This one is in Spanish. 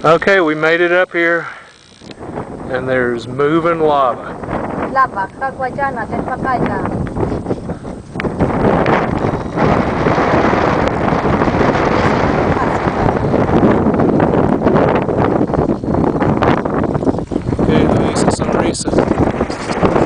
Okay, we made it up here, and there's moving lava. Lava, Kaguayana, del Pacaya. Okay, Luis, sonrisa.